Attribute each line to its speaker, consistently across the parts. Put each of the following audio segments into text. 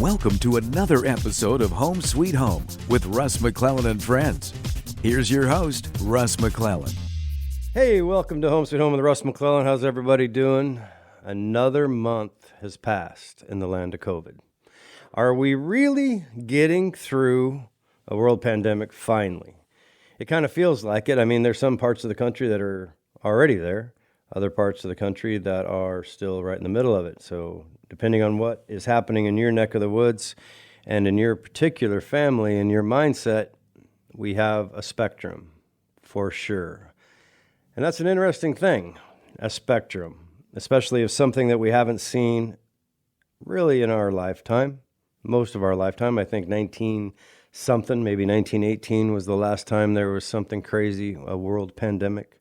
Speaker 1: Welcome to another episode of Home Sweet Home with Russ McClellan and Friends. Here's your host, Russ McClellan.
Speaker 2: Hey, welcome to Home Sweet Home with Russ McClellan. How's everybody doing? Another month has passed in the land of COVID. Are we really getting through a world pandemic finally? It kind of feels like it. I mean, there's some parts of the country that are already there, other parts of the country that are still right in the middle of it. So depending on what is happening in your neck of the woods and in your particular family and your mindset, we have a spectrum for sure. And that's an interesting thing, a spectrum, especially of something that we haven't seen really in our lifetime, most of our lifetime. I think 19-something, maybe 1918 was the last time there was something crazy, a world pandemic.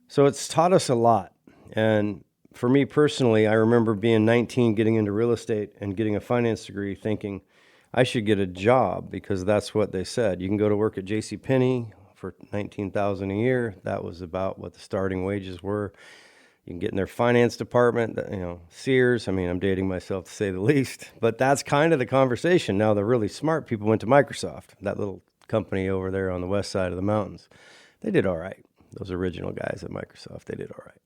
Speaker 2: So it's taught us a lot. And for me personally, I remember being 19, getting into real estate and getting a finance degree, thinking I should get a job because that's what they said. You can go to work at JCPenney for $19,000 a year. That was about what the starting wages were. You can get in their finance department, Sears. I mean, I'm dating myself to say the least, but that's kind of the conversation. Now, the really smart people went to Microsoft, that little company over there on the west side of the mountains. They did all right. Those original guys at Microsoft, they did all right.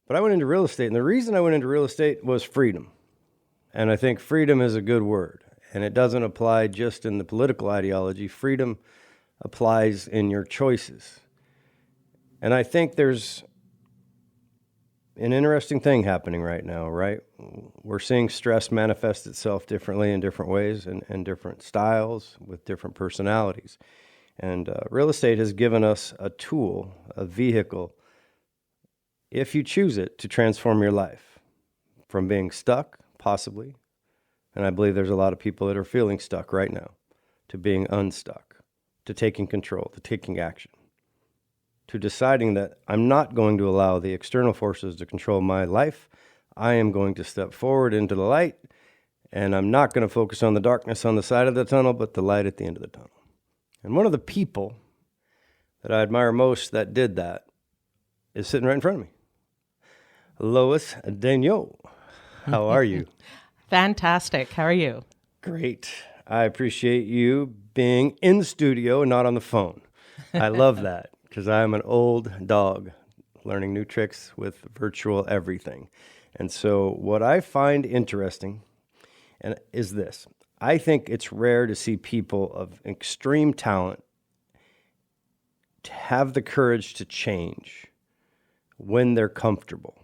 Speaker 2: But I went into real estate, and the reason I went into real estate was freedom. And I think freedom is a good word, and it doesn't apply just in the political ideology. Freedom applies in your choices. And I think there's an interesting thing happening right now, right? We're seeing stress manifest itself differently in different ways and different styles with different personalities. And real estate has given us a tool, a vehicle, if you choose it, to transform your life from being stuck, possibly, and I believe there's a lot of people that are feeling stuck right now, to being unstuck, to taking control, to taking action, to deciding that I'm not going to allow the external forces to control my life. I am going to step forward into the light, and I'm not going to focus on the darkness on the side of the tunnel, but the light at the end of the tunnel. And one of the people that I admire most that did that is sitting right in front of me. Lois Daigneult. How are you?
Speaker 3: Fantastic. How are you?
Speaker 2: Great. I appreciate you being in the studio and not on the phone. I love that because I'm an old dog learning new tricks with virtual everything. And so what I find interesting is this. I think it's rare to see people of extreme talent to have the courage to change when they're comfortable.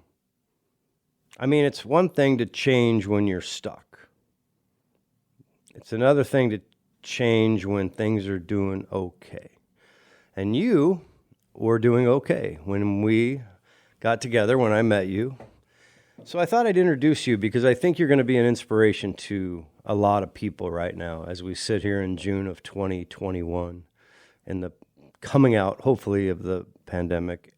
Speaker 2: I mean, it's one thing to change when you're stuck. It's another thing to change when things are doing okay. And you were doing okay when we got together, when I met you. So I thought I'd introduce you because I think you're going to be an inspiration to a lot of people right now as we sit here in June of 2021 and the coming out, hopefully, of the pandemic.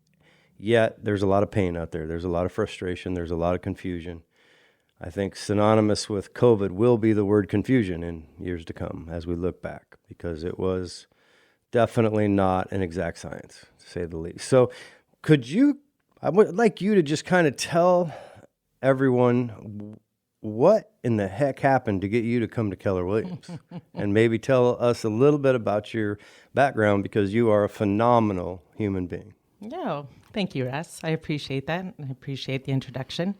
Speaker 2: Yet there's a lot of pain out there. There's a lot of frustration. There's a lot of confusion. I think synonymous with COVID will be the word confusion in years to come as we look back, because it was definitely not an exact science, to say the least. So I would like you to just kind of tell everyone what in the heck happened to get you to come to Keller Williams, and maybe tell us a little bit about your background, because you are a phenomenal human being.
Speaker 3: No, thank you, Russ. I appreciate that. And I appreciate the introduction.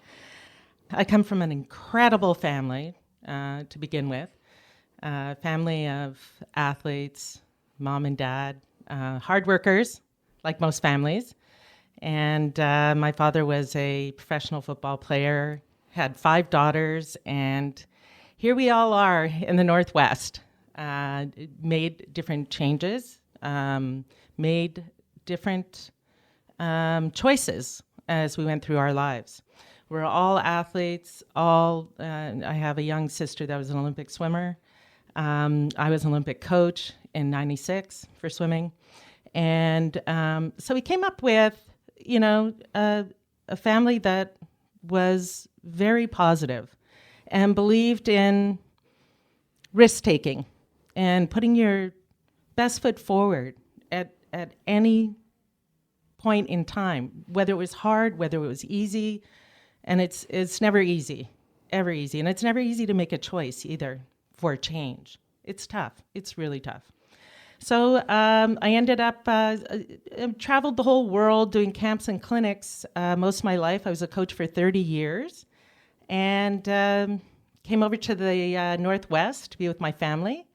Speaker 3: I come from an incredible family to begin with, family of athletes, mom and dad, hard workers, like most families. And my father was a professional football player, had 5 daughters, and here we all are in the Northwest. Made different changes, made different choices as we went through our lives. We're all athletes. I have a young sister that was an Olympic swimmer. I was an Olympic coach in '96 for swimming. And so we came up with, a family that was very positive and believed in risk-taking and putting your best foot forward at any point in time, whether it was hard, whether it was easy. And it's never easy. ever easy. And it's never easy to make a choice either for change. It's tough. It's really tough. So I ended up, traveled the whole world doing camps and clinics most of my life. I was a coach for 30 years and came over to the Northwest to be with my family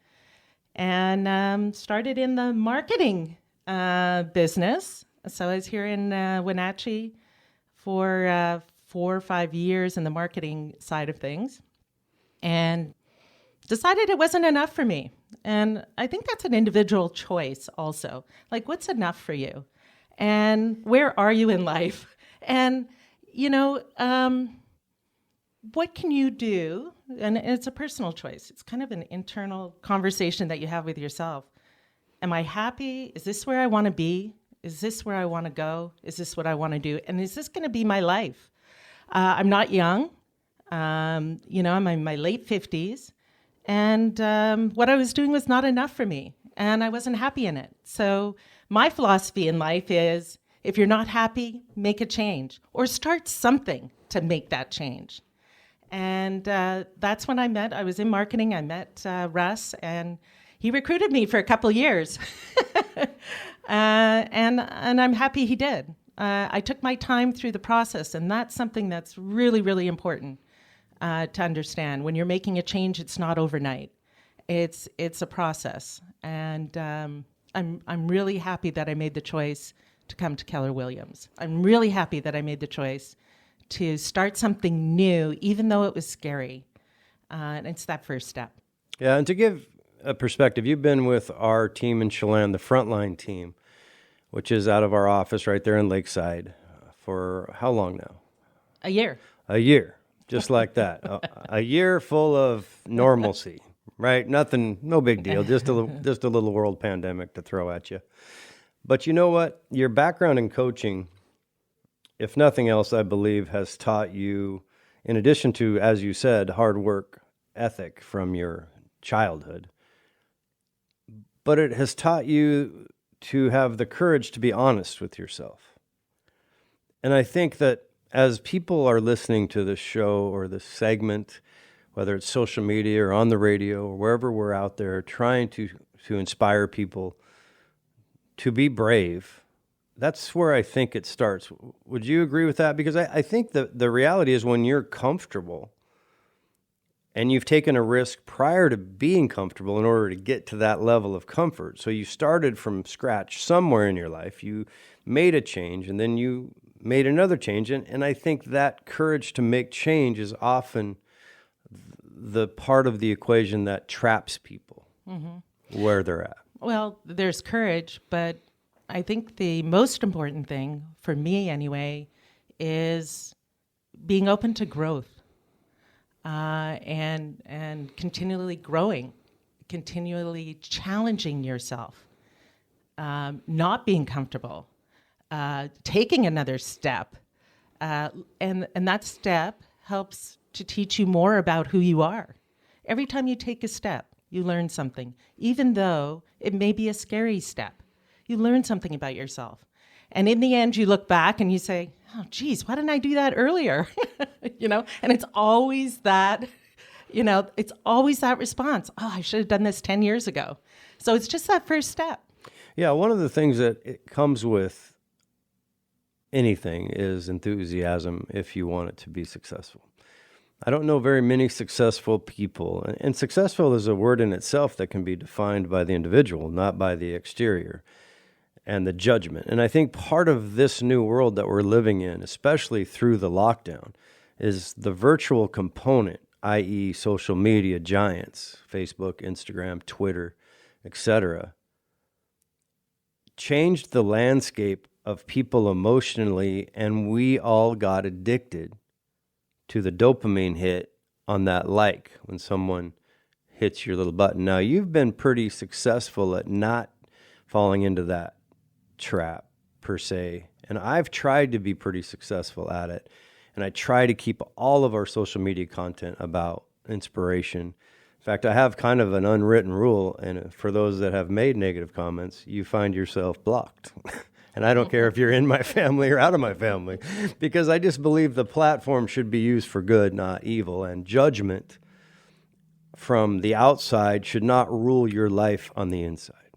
Speaker 3: and started in the marketing business. So I was here in Wenatchee for 4 or 5 years in the marketing side of things and decided it wasn't enough for me. And I think that's an individual choice also. Like, what's enough for you? And where are you in life? And, what can you do? And it's a personal choice. It's kind of an internal conversation that you have with yourself. Am I happy? Is this where I want to be? Is this where I want to go? Is this what I want to do? And is this going to be my life? I'm not young. I'm in my late 50s. And what I was doing was not enough for me. And I wasn't happy in it. So my philosophy in life is, if you're not happy, make a change. Or start something to make that change. And that's when I was in marketing. I met Russ, and he recruited me for a couple years. And I'm happy he did. I took my time through the process, and that's something that's really, really important to understand. When you're making a change, it's not overnight. It's a process. And I'm really happy that I made the choice to come to Keller Williams. I'm really happy that I made the choice to start something new, even though it was scary. And it's that first step.
Speaker 2: Yeah, and to give a perspective, you've been with our team in Chelan, the Frontline team, which is out of our office right there in Lakeside, for how long now?
Speaker 3: A year.
Speaker 2: A year, just like that. A year full of normalcy, right? Nothing, no big deal, just a little world pandemic to throw at you. But you know what? Your background in coaching, if nothing else, I believe, has taught you, in addition to, as you said, hard work ethic from your childhood, but it has taught you to have the courage to be honest with yourself. And I think that as people are listening to this show or this segment, whether it's social media or on the radio or wherever we're out there trying to inspire people to be brave, that's where I think it starts. Would you agree with that? Because I think the reality is, when you're comfortable and you've taken a risk prior to being comfortable in order to get to that level of comfort. So you started from scratch somewhere in your life, you made a change, and then you made another change. And I think that courage to make change is often the part of the equation that traps people where they're at.
Speaker 3: Well, there's courage, but I think the most important thing, for me anyway, is being open to growth and continually growing, continually challenging yourself, not being comfortable, taking another step. And that step helps to teach you more about who you are. Every time you take a step, you learn something, even though it may be a scary step. You learn something about yourself. And in the end, you look back and you say, oh, geez, why didn't I do that earlier? And it's always that, it's always that response. Oh, I should have done this 10 years ago. So it's just that first step.
Speaker 2: Yeah, one of the things that it comes with anything is enthusiasm if you want it to be successful. I don't know very many successful people, and successful is a word in itself that can be defined by the individual, not by the exterior and the judgment. And I think part of this new world that we're living in, especially through the lockdown, is the virtual component, i.e. social media giants, Facebook, Instagram, Twitter, etc., changed the landscape of people emotionally, and we all got addicted to the dopamine hit on that like when someone hits your little button. Now, you've been pretty successful at not falling into that trap per se, and I've tried to be pretty successful at it, and I try to keep all of our social media content about inspiration. In fact, I have kind of an unwritten rule, and for those that have made negative comments, you find yourself blocked. And I don't care if you're in my family or out of my family, because I just believe the platform should be used for good, not evil. And judgment from the outside should not rule your life on the inside.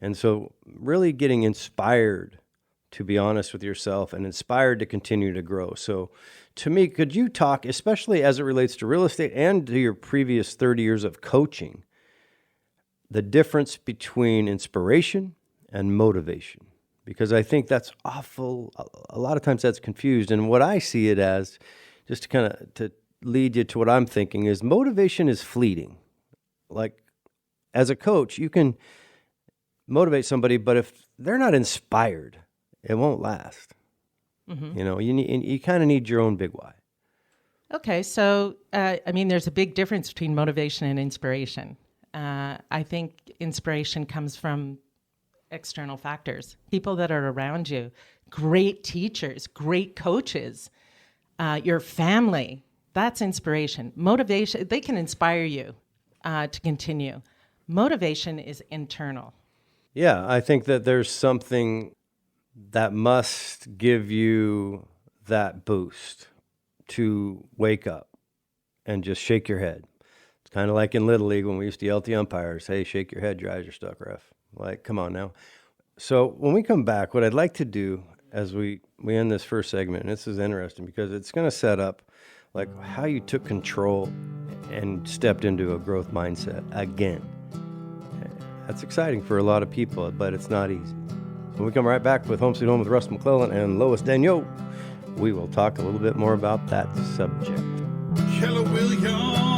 Speaker 2: And so really getting inspired to be honest with yourself and inspired to continue to grow. So to me, could you talk, especially as it relates to real estate and to your previous 30 years of coaching, the difference between inspiration and motivation? Because I think that's awful. A lot of times that's confused. And what I see it as, just to kind of to lead you to what I'm thinking, is motivation is fleeting. Like as a coach, you can motivate somebody, but if they're not inspired, it won't last. You know, you kind of need your own big why.
Speaker 3: Okay, so there's a big difference between motivation and inspiration. I think inspiration comes from external factors, people that are around you, great teachers, great coaches, your family. That's inspiration. Motivation, they can inspire you to continue. Motivation is internal.
Speaker 2: Yeah, I think that there's something that must give you that boost to wake up and just shake your head. It's kind of like in Little League when we used to yell at the umpires, hey, shake your head, your eyes are stuck, ref. Like, come on now. So when we come back, what I'd like to do as we end this first segment, and this is interesting because it's going to set up like how you took control and stepped into a growth mindset again. That's exciting for a lot of people, but it's not easy. When we come right back with Home Sweet Home with Russ McClellan and Lois Daigneult, we will talk a little bit more about that subject.
Speaker 4: Keller Williams.